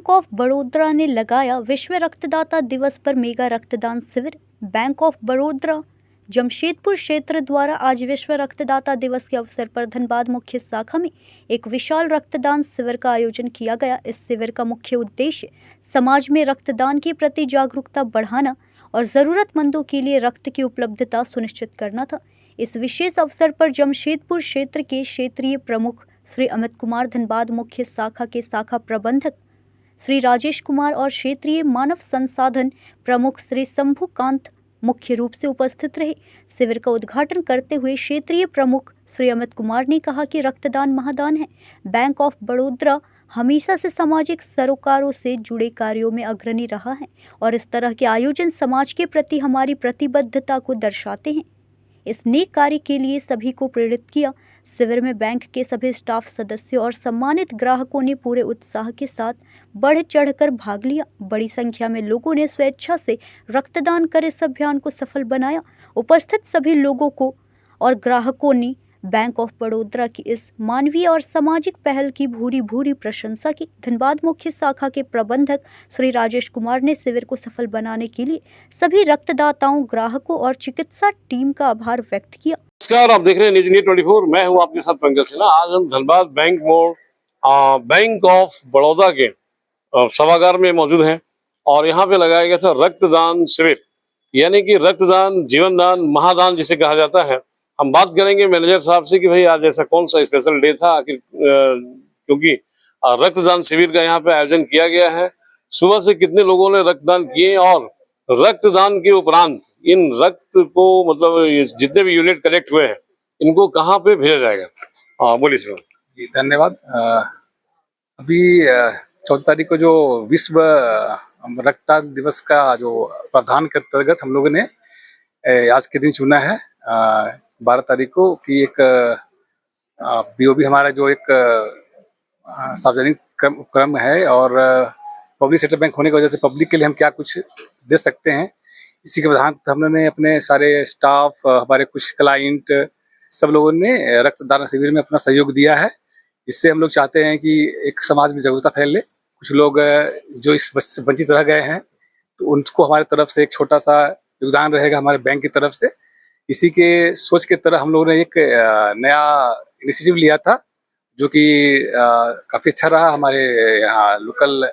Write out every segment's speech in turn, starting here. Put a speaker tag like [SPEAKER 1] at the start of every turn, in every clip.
[SPEAKER 1] Bank of Baroda ने लगाया विश्व रक्तदाता दिवस पर मेगा रक्तदान शिविर। बैंक ऑफ बड़ौदा जमशेदपुर क्षेत्र द्वारा आज विश्व रक्तदाता दिवस के अवसर पर धनबाद मुख्य शाखा में एक विशाल रक्तदान शिविर का आयोजन किया गया। इस शिविर का मुख्य उद्देश्य समाज में रक्तदान के प्रति जागरूकता बढ़ाना और ज़रूरतमंदों के लिए रक्त की उपलब्धता सुनिश्चित करना था। इस विशेष अवसर पर जमशेदपुर क्षेत्र के क्षेत्रीय प्रमुख श्री अमित कुमार, धनबाद मुख्य शाखा के शाखा प्रबंधक श्री राजेश कुमार और क्षेत्रीय मानव संसाधन प्रमुख श्री शंभुकांत मुख्य रूप से उपस्थित रहे। शिविर का उद्घाटन करते हुए क्षेत्रीय प्रमुख श्री अमित कुमार ने कहा कि रक्तदान महादान है। बैंक ऑफ बड़ौदा हमेशा से सामाजिक सरोकारों से जुड़े कार्यों में अग्रणी रहा है और इस तरह के आयोजन समाज के प्रति हमारी प्रतिबद्धता को दर्शाते हैं। इस नेक कार्य के लिए सभी को प्रेरित किया। शिविर में बैंक के सभी स्टाफ सदस्यों और सम्मानित ग्राहकों ने पूरे उत्साह के साथ बढ़ चढ़कर भाग लिया। बड़ी संख्या में लोगों ने स्वेच्छा से रक्तदान कर इस अभियान को सफल बनाया। उपस्थित सभी लोगों को और ग्राहकों ने बैंक ऑफ बड़ौदा की इस मानवीय और सामाजिक पहल की भूरी भूरी प्रशंसा की। धनबाद मुख्य शाखा के प्रबंधक श्री राजेश कुमार ने शिविर को सफल बनाने के लिए सभी रक्तदाताओं, ग्राहकों और चिकित्सा टीम का आभार व्यक्त किया।
[SPEAKER 2] नमस्कार, आप देख रहे हैं न्यूज़ इंडिया 24। मैं हूं आपके साथ पंकज सिन्हा। आज हम धनबाद बैंक मोड़ बैंक ऑफ बड़ौदा के सभागार में मौजूद हैं और यहाँ पे लगाया गया था रक्तदान शिविर, यानी कि रक्तदान जीवन दान महादान जिसे कहा जाता है। हम बात करेंगे मैनेजर साहब से कि भाई आज ऐसा कौन सा स्पेशल डे था आखिर, क्योंकि रक्तदान शिविर का यहाँ पे आयोजन किया गया है। सुबह से कितने लोगों ने रक्तदान किए और रक्तदान के उपरांत इन रक्त को मतलब जितने भी यूनिट कलेक्ट हुए हैं इनको कहाँ पे भेजा जाएगा? बोलिए सर।
[SPEAKER 3] जी धन्यवाद। अभी 14 तारीख को जो विश्व रक्तदान दिवस का जो प्रावधान के अंतर्गत हम लोगों ने आज के दिन चुना है 12 तारीख को कि एक बीओबी हमारा जो एक सार्वजनिक क्रम है और पब्लिक सेक्टर बैंक होने की वजह से पब्लिक के लिए हम क्या कुछ दे सकते हैं, इसी के प्रधान हमने अपने सारे स्टाफ, हमारे कुछ क्लाइंट, सब लोगों ने रक्तदान शिविर में अपना सहयोग दिया है। इससे हम लोग चाहते हैं कि एक समाज में जागरूकता फैले। कुछ लोग जो इस वंचित रह गए हैं तो उनको हमारे तरफ से एक छोटा सा योगदान रहेगा हमारे बैंक की तरफ से। इसी के सोच के तरह हम लोगों ने एक नया इनिशिएटिव लिया था जो कि काफ़ी अच्छा रहा। हमारे यहाँ लोकल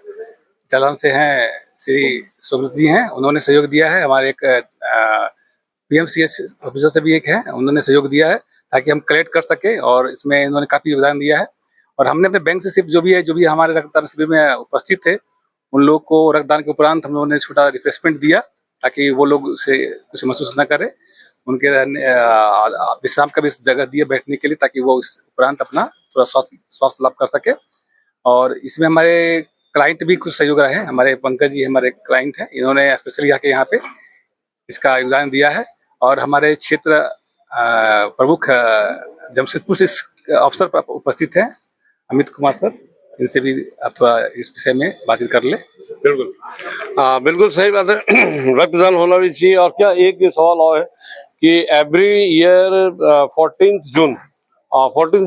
[SPEAKER 3] जालौन से हैं श्री सुब्रत जी हैं, उन्होंने सहयोग दिया है। हमारे एक पीएमसीएच ऑफिसर से भी एक है, उन्होंने सहयोग दिया है ताकि हम कलेक्ट कर सके और इसमें इन्होंने काफ़ी योगदान दिया है। और हमने अपने बैंक से सिर्फ जो भी हमारे रक्तदान शिविर में उपस्थित थे उन लोग को रक्तदान के उपरांत हम लोगों ने छोटा रिफ्रेशमेंट दिया ताकि वो लोग उसे कुछ महसूस न करें। उनके विश्राम का भी जगह दिया बैठने के लिए ताकि वो इस उपरांत अपना थोड़ा स्वास्थ्य लाभ कर सके। और इसमें हमारे क्लाइंट भी कुछ सहयोग रहे हैं। हमारे पंकज जी हमारे क्लाइंट हैं, इन्होंने स्पेशली आके यहाँ पे इसका योगदान दिया है। और हमारे क्षेत्र प्रमुख जमशेदपुर से इस अवसर पर उपस्थित हैं अमित कुमार सर, इनसे भी आप थोड़ा इस विषय में बातचीत कर ले।
[SPEAKER 2] बिल्कुल बिल्कुल सही बात है, रक्तदान होना भी चाहिए। और क्या एक सवाल और है कि एवरी ईयर 14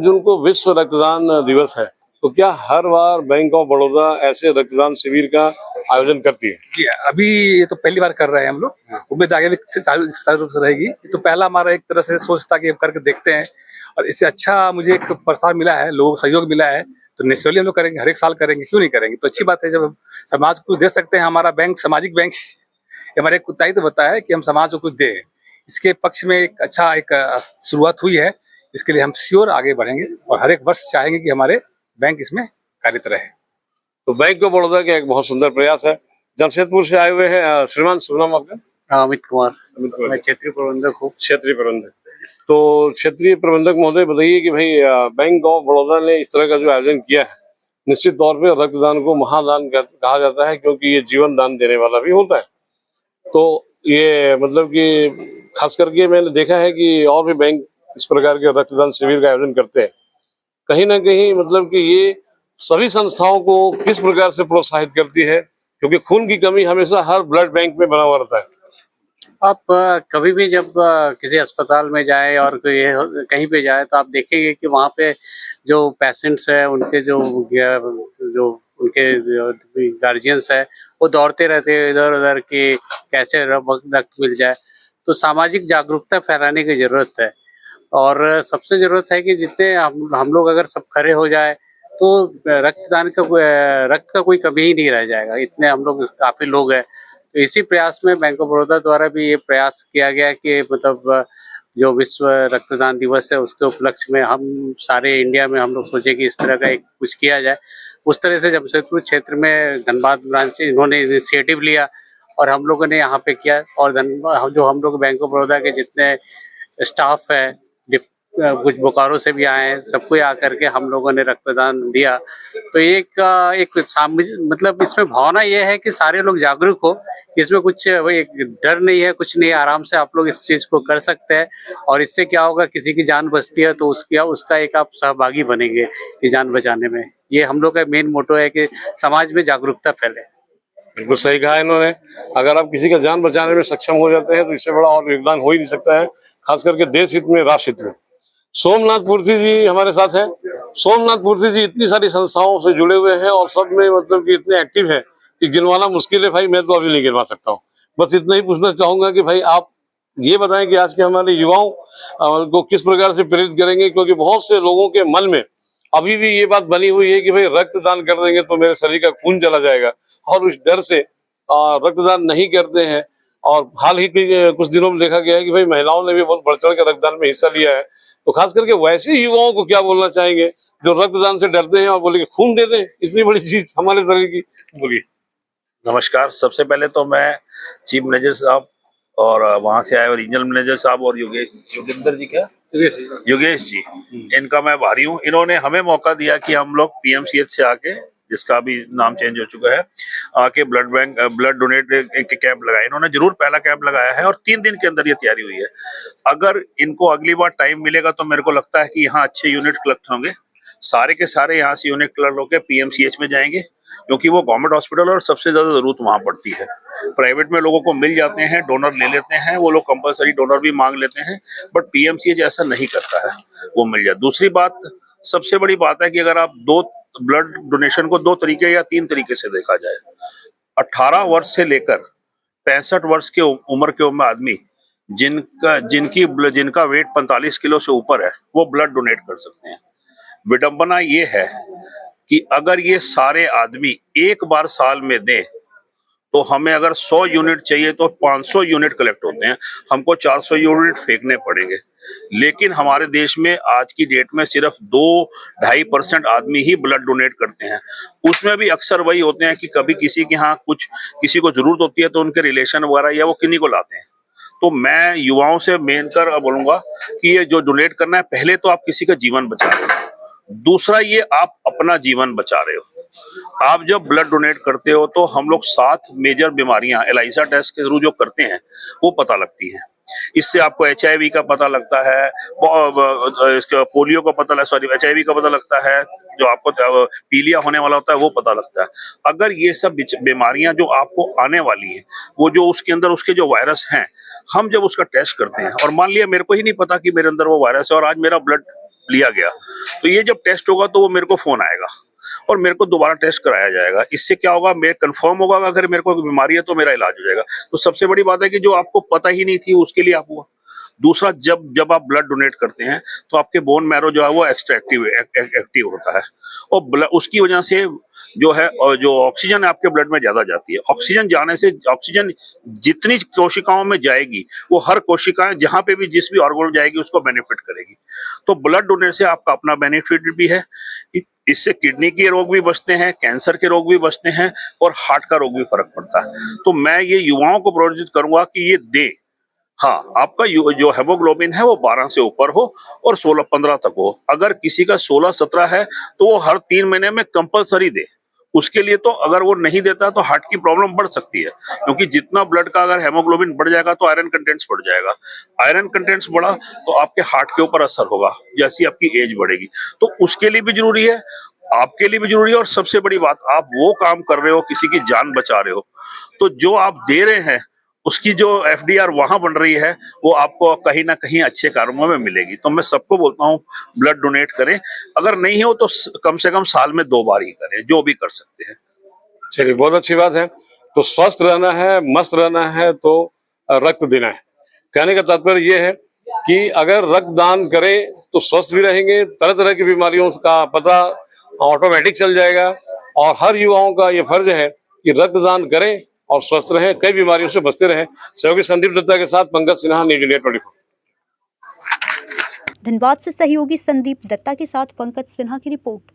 [SPEAKER 2] जून को विश्व रक्तदान दिवस है, तो क्या हर बार बैंक ऑफ बड़ौदा ऐसे रक्तदान शिविर का आयोजन करती है?
[SPEAKER 3] जी अभी ये तो पहली बार कर रहे हैं हम लोग, उम्मीद आगे भी चालू रूप से रहेगी। ये तो पहला हमारा एक तरह से सोच था कि हम करके देखते हैं और इससे अच्छा मुझे एक प्रसार मिला है, लोगों को सहयोग मिला है, तो नेचुरली हम लोग करेंगे, हर एक साल करेंगे, क्यों नहीं करेंगे। तो अच्छी बात है जब हम समाज को कुछ दे सकते हैं। हमारा बैंक सामाजिक बैंक हमारे एक दायित्व बताया है कि हम समाज को कुछ दें। इसके पक्ष में एक अच्छा एक शुरुआत हुई है। इसके लिए हम श्योर आगे बढ़ेंगे और हर एक वर्ष चाहेंगे कि हमारे बैंक इसमें कार्यरत रहे।
[SPEAKER 2] तो बैंक ऑफ बड़ौदा का एक बहुत सुंदर प्रयास है। जमशेदपुर से आए हुए हैं श्रीमान, शुभ नाम आपका?
[SPEAKER 4] अमित कुमार, मैं क्षेत्रीय प्रबंधक हूँ।
[SPEAKER 2] क्षेत्रीय प्रबंधक, तो क्षेत्रीय प्रबंधक महोदय बताइए कि भाई बैंक ऑफ बड़ौदा ने इस तरह का जो आयोजन किया है, निश्चित तौर पे रक्तदान को महादान कहा जाता है क्योंकि ये जीवन दान देने वाला भी होता है। तो ये मतलब कि खास करके मैंने देखा है कि और भी बैंक इस प्रकार के रक्तदान शिविर का आयोजन करते हैं। कहीं ना कहीं मतलब कि ये सभी संस्थाओं को किस प्रकार से प्रोत्साहित करती है, क्योंकि खून की कमी हमेशा हर ब्लड बैंक में बना हुआ रहता है।
[SPEAKER 4] आप कभी भी जब किसी अस्पताल में जाए और कहीं पे जाए तो आप देखेंगे कि वहाँ पे जो पेशेंट्स है उनके जो उनके गार्जियंस है वो दौड़ते रहते हैं इधर उधर कि कैसे रक्त मिल जाए। तो सामाजिक जागरूकता फैलाने की जरूरत है और सबसे जरूरत है कि जितने हम लोग अगर सब खड़े हो जाए तो रक्त का कोई कमी ही नहीं रह जाएगा। इतने हम लोग काफी लोग हैं, तो इसी प्रयास में बैंक ऑफ बड़ौदा द्वारा भी ये प्रयास किया गया कि मतलब जो विश्व रक्तदान दिवस है उसके उपलक्ष्य में हम सारे इंडिया में हम लोग सोचे कि इस तरह का एक कुछ किया जाए। उस तरह से जमशेदपुर क्षेत्र में धनबाद ब्रांच इन्होंने इनिशिएटिव लिया और हम लोगों ने यहाँ पे किया। और धनबाद जो हम लोग बैंक ऑफ बड़ौदा के जितने स्टाफ है, कुछ बोकारो से भी आए हैं, सबको आकर के हम लोगों ने रक्तदान दिया। तो एक मतलब इसमें भावना ये है कि सारे लोग जागरूक हो, इसमें कुछ एक डर नहीं है, कुछ नहीं है, आराम से आप लोग इस चीज को कर सकते हैं। और इससे क्या होगा, किसी की जान बचती है तो उसका एक आप सहभागी बनेंगे कि जान बचाने में। ये हम लोग का मेन मोटो है कि समाज में जागरूकता फैले।
[SPEAKER 2] बिल्कुल सही कहा इन्होंने। अगर आप किसी का जान बचाने में सक्षम हो जाते हैं तो इससे बड़ा और योगदान हो ही नहीं सकता है, खास करके देश हित में, राष्ट्र हित में। सोमनाथ पूर्ति जी हमारे साथ हैं। सोमनाथ पूर्ति जी इतनी सारी संस्थाओं से जुड़े हुए हैं और सब में मतलब कि इतने एक्टिव है कि गिनवाना मुश्किल है भाई, मैं तो अभी नहीं गिनवा सकता हूँ। बस इतना ही पूछना चाहूंगा कि भाई आप ये बताएं कि आज के हमारे युवाओं को किस प्रकार से प्रेरित करेंगे, क्योंकि बहुत से लोगों के मन में अभी भी ये बात बनी हुई है कि भाई रक्तदान कर देंगे तो मेरे शरीर का खून चला जाएगा, और उस डर से रक्तदान नहीं करते हैं। और हाल ही के कुछ दिनों में देखा गया है कि भाई महिलाओं ने भी बहुत बढ़ चढ़ कर रक्तदान में हिस्सा लिया है। तो खास करके वैसे युवाओं को क्या बोलना चाहेंगे जो रक्तदान से डरते हैं और बोले कि खून दे दें, इतनी बड़ी चीज हमारे शरीर की? बोलिए।
[SPEAKER 5] नमस्कार। सबसे पहले तो मैं चीफ मैनेजर साहब और वहां से आए हुए रीजनल मैनेजर साहब और योगेंद्र जी, क्या योगेश जी, इनका मैं आभारी हूँ। इन्होंने हमें मौका दिया कि हम लोग पीएमसीएच से आके, जिसका अभी नाम चेंज हो चुका है, आके ब्लड डोनेट एक कैंप लगाया। इन्होंने जरूर पहला कैंप लगाया है और 3 दिन के अंदर ये तैयारी हुई है। अगर इनको अगली बार टाइम मिलेगा तो मेरे को लगता है कि यहाँ अच्छे यूनिट कलेक्ट होंगे। सारे के सारे यहाँ से यूनिट कलेक्ट होकर पीएमसीएच में जाएंगे, क्योंकि वो गवर्नमेंट हॉस्पिटल और सबसे ज्यादा जरूरत वहां पड़ती है। प्राइवेट में लोगों को मिल जाते हैं, डोनर ले लेते हैं, वो लोग कंपलसरी डोनर भी मांग लेते हैं, बट पीएमसीएच ऐसा नहीं करता है, वो मिल जाए। दूसरी बात, सबसे बड़ी बात है कि अगर आप ब्लड डोनेशन को 2 तरीके या 3 तरीके से देखा जाए। 18 वर्ष से लेकर 65 वर्ष के उम्र के आदमी जिनका वेट 45 किलो से ऊपर है, वो ब्लड डोनेट कर सकते हैं। विडंबना ये है कि अगर ये सारे आदमी एक बार साल में दें तो हमें अगर 100 यूनिट चाहिए तो 500 यूनिट कलेक्ट होते हैं, हमको 400 यूनिट फेंकने पड़ेंगे। लेकिन हमारे देश में आज की डेट में सिर्फ 2-2.5% आदमी ही ब्लड डोनेट करते हैं। उसमें भी अक्सर वही होते हैं कि कभी किसी के यहाँ किसी को जरूरत होती है तो उनके रिलेशन वगैरह या वो किन्हीं को लाते हैं। तो मैं युवाओं से मेन कर बोलूंगा कि ये जो डोनेट करना है, पहले तो आप किसी का जीवन बचा रहे हो, दूसरा ये आप अपना जीवन बचा रहे हो। आप जब ब्लड डोनेट करते हो तो हम लोग 7 मेजर बीमारियां एलाइसा टेस्ट के थ्रू जो करते हैं वो पता लगती हैं। इससे आपको HIV का पता लगता है, इसका पोलियो का पता HIV का पता लगता है, जो आपको पीलिया होने वाला होता है वो पता लगता है। अगर ये सब बीमारियां जो आपको आने वाली हैं, वो जो उसके अंदर उसके जो वायरस हैं, हम जब उसका टेस्ट करते हैं और मान लिया मेरे को ही नहीं पता कि मेरे अंदर वो वायरस है और आज मेरा ब्लड लिया गया, तो ये जब टेस्ट होगा तो वो मेरे को फोन आएगा और मेरे को दोबारा टेस्ट कराया जाएगा। इससे क्या होगा, मैं कंफर्म होगा अगर मेरे को बीमारी है तो मेरा इलाज हो जाएगा। तो सबसे बड़ी बात है कि जो आपको पता ही नहीं थी उसके लिए आप हुआ। दूसरा, जब आप ब्लड डोनेट करते हैं तो आपके बोन मैरो जो है वो एक्स्ट्रा एक्टिव होता है और उसकी वजह से जो है जो ऑक्सीजन आपके ब्लड में ज्यादा जाती है। ऑक्सीजन जाने से, ऑक्सीजन जितनी कोशिकाओं में जाएगी वो हर कोशिकाएं जहां पे भी जिस भी ऑर्गन जाएगी उसको बेनिफिट करेगी। तो ब्लड डोनेट से आपका अपना बेनिफिट भी है। इससे किडनी के रोग भी बचते हैं, कैंसर के रोग भी बचते हैं और हार्ट का रोग भी फर्क पड़ता है। तो मैं ये युवाओं को प्रोत्साहित करूंगा कि ये दे। हाँ, आपका जो हेमोग्लोबिन है वो 12 से ऊपर हो और 16-15 तक हो। अगर किसी का 16-17 है तो वो हर 3 महीने में कंपलसरी दे। उसके लिए तो अगर वो नहीं देता तो हार्ट की प्रॉब्लम बढ़ सकती है, क्योंकि जितना ब्लड का अगर हेमोग्लोबिन बढ़ जाएगा तो आयरन कंटेंट्स बढ़ जाएगा। आयरन कंटेंट्स बढ़ा तो आपके हार्ट के ऊपर असर होगा जैसी आपकी एज बढ़ेगी। तो उसके लिए भी जरूरी है, आपके लिए भी जरूरी है। और सबसे बड़ी बात, आप वो काम कर रहे हो, किसी की जान बचा रहे हो, तो जो आप दे रहे हैं उसकी जो FDR वहां बन रही है वो आपको कहीं ना कहीं अच्छे कामों में मिलेगी। तो मैं सबको बोलता हूँ ब्लड डोनेट करें, अगर नहीं हो तो कम से कम साल में 2 बार ही करें, जो भी कर सकते हैं।
[SPEAKER 2] चलिए, बहुत अच्छी बात है। तो स्वस्थ रहना है, मस्त रहना है तो रक्त देना है। कहने का तात्पर्य ये है कि अगर रक्तदान करें तो स्वस्थ भी रहेंगे, तरह तरह की बीमारियों का पता ऑटोमेटिक चल जाएगा। और हर युवाओं का ये फर्ज है कि रक्तदान करें और स्वस्थ रहें, कई बीमारियों से बचते रहें। सहयोगी संदीप दत्ता के साथ पंकज सिन्हा, न्यूज़ इंडिया 24।
[SPEAKER 1] धनबाद से सहयोगी संदीप दत्ता के साथ पंकज सिन्हा की रिपोर्ट।